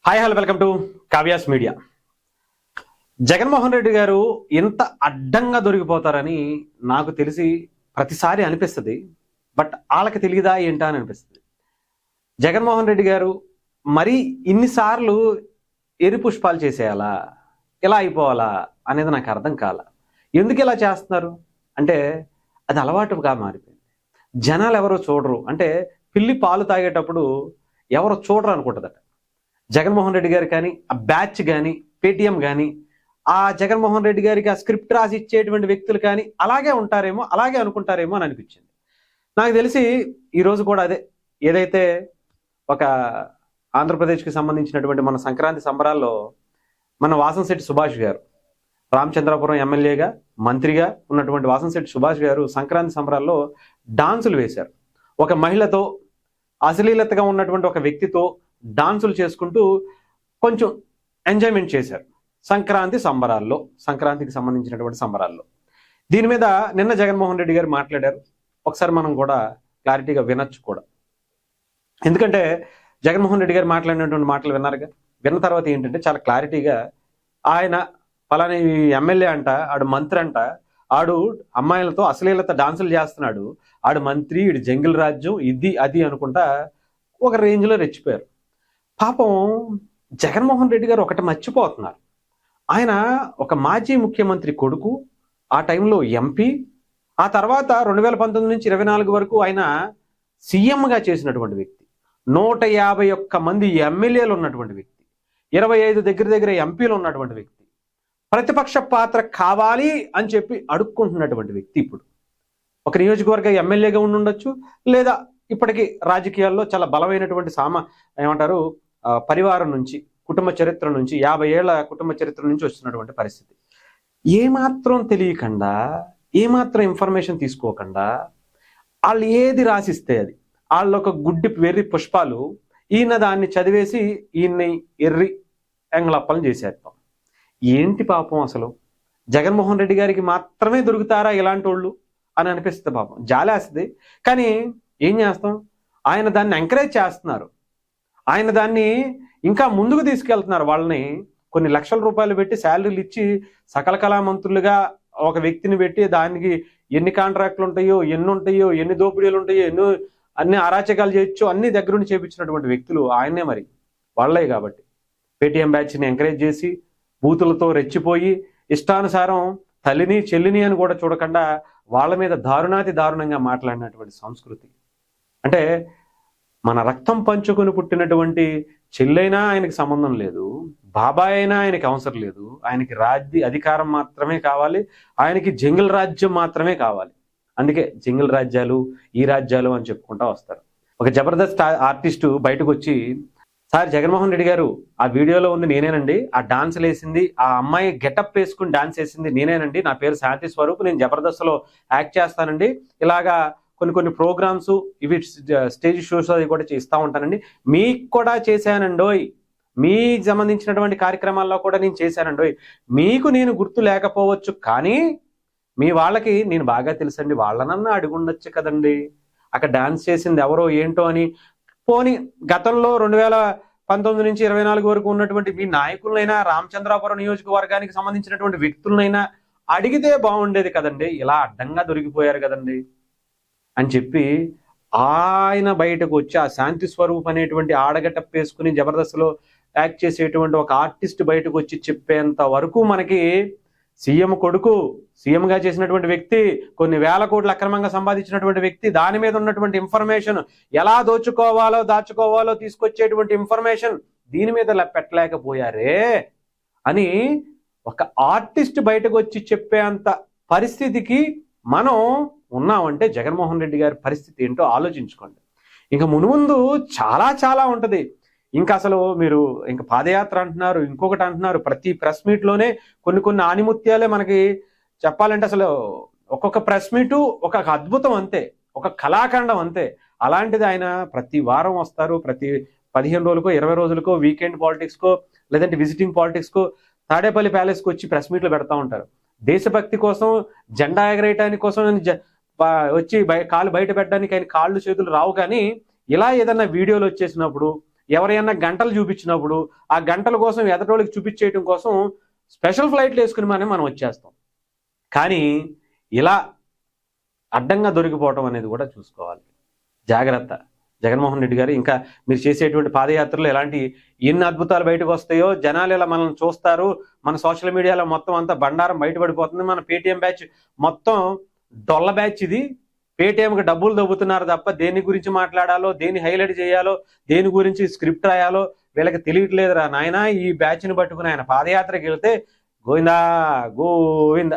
Hi hello welcome to Kavya's media. Jaganmohan Reddy గారు ఎంత అడ్డంగా దొరికిపోతారని నాకు తెలిసి ప్రతిసారి అనిపిస్తుంది. బట్ వాళ్ళకి తెలియదా ఏంటా అని అనిపిస్తుంది. జగన్మోహన్ రెడ్డి గారు మరీ ఇన్నిసార్లు ఎరి పుష్పాలు చేసేయాలా, ఇలా అయిపోవాలా అనేది నాకు అర్థం కాల. ఎందుకు ఇలా చేస్తున్నారు అంటే అది అలవాటుగా మారిపోయింది. జనాలు ఎవరో చూడరు అంటే పిల్లి పాలు తాగేటప్పుడు ఎవరో చూడరు అనుకుంటుందట. జగన్మోహన్ రెడ్డి గారు కానీ, ఆ బ్యాచ్ కానీ, పేటీఎం కానీ, ఆ జగన్మోహన్ రెడ్డి గారికి ఆ స్క్రిప్ట్ రాసి ఇచ్చేటువంటి వ్యక్తులు కానీ అలాగే ఉంటారేమో, అలాగే అనుకుంటారేమో అని అనిపించింది. నాకు తెలిసి ఈరోజు కూడా అదే, ఏదైతే ఒక ఆంధ్రప్రదేశ్కి సంబంధించినటువంటి మన సంక్రాంతి సంబరాల్లో మన వాసంశెట్టి సుభాష్ గారు, రామచంద్రాపురం ఎమ్మెల్యేగా మంత్రిగా ఉన్నటువంటి వాసంశెట్టి సుభాష్ గారు సంక్రాంతి సంబరాల్లో డాన్సులు వేశారు. ఒక మహిళతో, అశ్లీలతగా ఉన్నటువంటి ఒక వ్యక్తితో డాన్సులు చేసుకుంటూ కొంచెం ఎంజాయ్మెంట్ చేశారు సంక్రాంతి సంబరాల్లో, సంక్రాంతికి సంబంధించినటువంటి సంబరాల్లో. దీని మీద నిన్న జగన్మోహన్ రెడ్డి గారు మాట్లాడారు. ఒకసారి మనం కూడా క్లారిటీగా వినొచ్చు కూడా. ఎందుకంటే జగన్మోహన్ రెడ్డి గారు మాట్లాడినటువంటి మాటలు విన్నారుగా. విన్న తర్వాత ఏంటంటే చాలా క్లారిటీగా ఆయన పలాని ఎమ్మెల్యే అంట, ఆడు మంత్రి అంట, ఆడు అమ్మాయిలతో అశ్లీలత డాన్సులు చేస్తున్నాడు, ఆడు మంత్రి, ఈడు జంగిల్ రాజ్యం, ఇది అది అనుకుంటా ఒక రేంజ్లో రెచ్చిపోయారు. పాపం జగన్మోహన్ రెడ్డి గారు ఒకటి మర్చిపోతున్నారు. ఆయన ఒక మాజీ ముఖ్యమంత్రి కొడుకు, ఆ టైంలో ఎంపీ, ఆ తర్వాత 2019 నుంచి 24 వరకు ఆయన సీఎంగా చేసినటువంటి వ్యక్తి, 151 మంది ఎమ్మెల్యేలు ఉన్నటువంటి వ్యక్తి, 25 దగ్గర ఎంపీలు ఉన్నటువంటి వ్యక్తి, ప్రతిపక్ష పాత్ర కావాలి అని చెప్పి అడుక్కుంటున్నటువంటి వ్యక్తి ఇప్పుడు ఒక నియోజకవర్గ ఎమ్మెల్యేగా ఉండుండొచ్చు, లేదా ఇప్పటికీ రాజకీయాల్లో చాలా బలమైనటువంటి ఏమంటారు పరివారం నుంచి, కుటుంబ చరిత్ర నుంచి, 50 ఏళ్ల కుటుంబ చరిత్ర నుంచి వస్తున్నటువంటి పరిస్థితి. ఏమాత్రం తెలియకుండా, ఏమాత్రం ఇన్ఫర్మేషన్ తీసుకోకుండా వాళ్ళు ఏది రాసిస్తే అది, వాళ్ళు ఒక గుడ్డి వెర్రి పుష్పాలు, ఈయన దాన్ని చదివేసి ఈయన్ని ఎర్రి ఎంగళప్పలను చేసేస్తాం. ఏంటి పాపం, అసలు జగన్మోహన్ రెడ్డి గారికి మాత్రమే దొరుకుతారా ఇలాంటి వాళ్ళు అని అనిపిస్తుంది. పాపం జాలేస్తుంది. కానీ ఏం చేస్తాం, ఆయన దాన్ని ఎంకరేజ్ చేస్తున్నారు, ఆయన దాన్ని ఇంకా ముందుకు తీసుకెళ్తున్నారు. వాళ్ళని కొన్ని లక్షల రూపాయలు పెట్టి శాలరీలు ఇచ్చి సకల కళామంత్రులుగా ఒక వ్యక్తిని పెట్టి దానికి ఎన్ని కాంట్రాక్టులు ఉంటాయో, ఎన్ని దోపిడీలు ఉంటాయో, అన్ని అరాచకాలు చేయొచ్చు, అన్ని దగ్గరుండి చేపించినటువంటి వ్యక్తులు ఆయనే. మరి వాళ్ళే కాబట్టి పేటీఎం బ్యాచ్ని ఎంకరేజ్ చేసి బూతులతో రెచ్చిపోయి ఇష్టానుసారం తల్లిని చెల్లిని అని కూడా చూడకుండా వాళ్ళ మీద దారుణంగా మాట్లాడినటువంటి సంస్కృతి. అంటే మన రక్తం పంచుకొని పుట్టినటువంటి చెల్లైనా ఆయనకి సంబంధం లేదు, బాబాయ్ అయినా ఆయనకి అవసరం లేదు. ఆయనకి అధికారం మాత్రమే కావాలి, ఆయనకి జంగిల్ రాజ్యం మాత్రమే కావాలి. అందుకే జంగిల్ రాజ్యాలు, ఈ రాజ్యాలు అని చెప్పుకుంటా వస్తారు. ఒక జబర్దస్త్ ఆర్టిస్టు బయటకు వచ్చి, సార్ జగన్మోహన్ రెడ్డి గారు ఆ వీడియోలో ఉంది నేనేనండి, ఆ డాన్సులు వేసింది, ఆ అమ్మాయి గెటప్ వేసుకుని డాన్స్ వేసింది నేనేనండి, నా పేరు శాంతి స్వరూప్, నేను జబర్దస్త్లో యాక్ట్ చేస్తానండి, ఇలాగా కొన్ని ప్రోగ్రామ్స్, ఇవి స్టేజ్ షోస్ అది కూడా చేస్తూ ఉంటానండి, మీకు కూడా చేశానండోయ్, మీకు సంబంధించినటువంటి కార్యక్రమాల్లో కూడా నేను చేశానండోయ్, మీకు నేను గుర్తు లేకపోవచ్చు కానీ మీ వాళ్ళకి నేను బాగా తెలుసండి, వాళ్ళనన్నా అడుగుండొచ్చు కదండి అక్కడ డాన్స్ చేసింది ఎవరో ఏంటో అని. పోనీ గతంలో 2019 నుంచి 24 వరకు ఉన్నటువంటి మీ నాయకులనైనా, రామచంద్రాపురం నియోజకవర్గానికి సంబంధించినటువంటి వ్యక్తులనైనా అడిగితే బాగుండేది కదండి, ఇలా అడ్డంగా దొరికిపోయారు కదండి అని చెప్పి ఆయన బయటకు వచ్చి ఆ శాంతి స్వరూప్ అనేటువంటి ఆడగట్టప్ వేసుకుని జబర్దస్త్లో యాక్ట్ చేసేటువంటి ఒక ఆర్టిస్ట్ బయటకు వచ్చి చెప్పేంత వరకు మనకి సీఎం కొడుకు, సీఎంగా చేసినటువంటి వ్యక్తి, కొన్ని వేల కోట్లు అక్రమంగా సంపాదించినటువంటి వ్యక్తి, దాని మీద ఉన్నటువంటి ఇన్ఫర్మేషన్, ఎలా దాచుకోవాలో తీసుకొచ్చేటువంటి ఇన్ఫర్మేషన్ దీని మీద పెట్టలేకపోయారే అని ఒక ఆర్టిస్ట్ బయటకు వచ్చి చెప్పేంత పరిస్థితికి మనం ఉన్నామంటే జగన్మోహన్ రెడ్డి గారి పరిస్థితి ఏంటో ఆలోచించుకోండి. ఇంకా మునుముందు చాలా ఉంటుంది. ఇంకా అసలు మీరు ఇంకా పాదయాత్ర అంటున్నారు, ఇంకొకటి అంటున్నారు, ప్రతి ప్రెస్ మీట్లోనే కొన్ని ఆనిముత్యాలే మనకి చెప్పాలంటే అసలు ఒక్కొక్క ప్రెస్ మీటు ఒక అద్భుతం అంతే, ఒక కళాఖండం అంతే. అలాంటిది ఆయన ప్రతి వారం వస్తారు, ప్రతి 15 రోజులకో 20 రోజులకో వీకెండ్ పాలిటిక్స్కో లేదంటే విజిటింగ్ పాలిటిక్స్కో తాడేపల్లి ప్యాలెస్కి వచ్చి ప్రెస్ మీట్లు పెడతా ఉంటారు. దేశభక్తి కోసం, జెండా ఎగరేయటానికి కోసం వచ్చి కాళ్ళు బయట పెట్టడానికి ఆయన కాళ్ళు చేతులు రావు. కానీ ఇలా ఏదన్నా వీడియోలు వచ్చేసినప్పుడు ఎవరైనా గంటలు చూపించినప్పుడు ఆ గంటల కోసం ఎదటోళ్ళకి చూపించేయటం కోసం స్పెషల్ ఫ్లైట్లు వేసుకుని మనం వచ్చేస్తాం. కానీ ఇలా అడ్డంగా దొరికిపోవటం అనేది కూడా చూసుకోవాలి. జాగ్రత్త జగన్మోహన్ రెడ్డి గారు. ఇంకా మీరు చేసేటువంటి పాదయాత్రలో ఎలాంటి ఎన్ని అద్భుతాలు బయటకు వస్తాయో, జనాలు ఇలా మనల్ని చూస్తారు, మన సోషల్ మీడియాలో మొత్తం అంతా బండారం బయటపడిపోతుంది. మన పేటీఎం బ్యాచ్ మొత్తం డొల్ల బ్యాచ్ ఇది. పేటీఎంకి డబ్బులు దొబ్బుతున్నారు తప్ప దేని గురించి మాట్లాడాలో, దేని హైలైట్ చేయాలో, దేని గురించి స్క్రిప్ట్ రాయాలో వీళ్ళకి తెలియట్లేదురా నాయన. ఈ బ్యాచ్ని పట్టుకుని ఆయన పాదయాత్రకి వెళ్తే గోవిందా గోవింద.